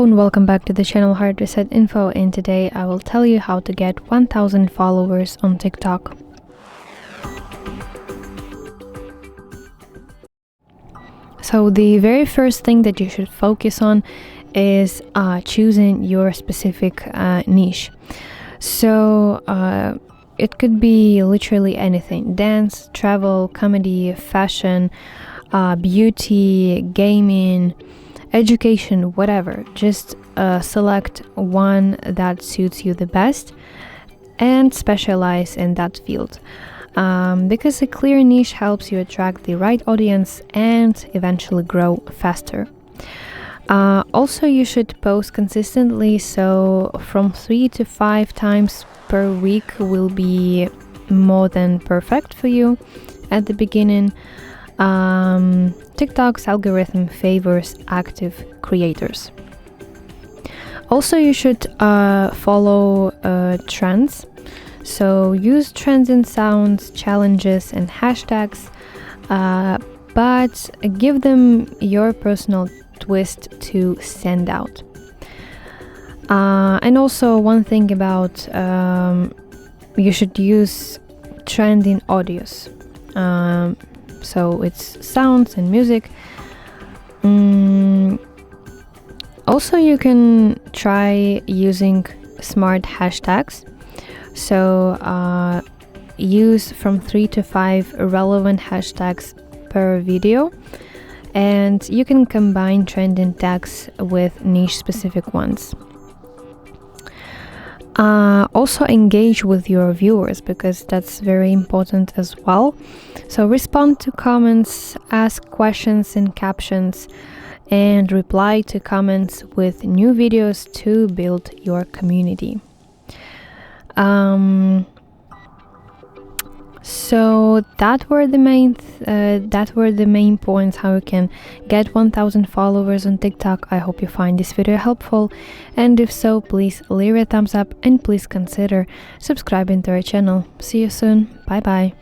Hello and welcome back to the channel HardReset.Info, and today I will tell you how to get 1000 followers on TikTok. So the very first thing that you should focus on is choosing your specific niche. So it could be literally anything: dance, travel, comedy, fashion, beauty, gaming, education, whatever. Just select one that suits you the best and specialize in that field, because a clear niche helps you attract the right audience and eventually grow faster. Also, you should post consistently, so from 3 to 5 times per week will be more than perfect for you at the beginning. TikTok's algorithm favors active creators. Also, you should follow trends. So use trends in sounds, challenges, and hashtags, but give them your personal twist to stand out. And also, one thing about you should use trending audios. So it's sounds and music. Also, you can try using smart hashtags. So use from 3 to 5 relevant hashtags per video, and you can combine trending tags with niche specific ones. Also engage with your viewers, because that's very important as well. So respond to comments, ask questions in captions, and reply to comments with new videos to build your community. So that were the main points how you can get 1000 followers on TikTok. I hope you find this video helpful, and if so, please leave a thumbs up and please consider subscribing to our channel. See you soon. Bye bye.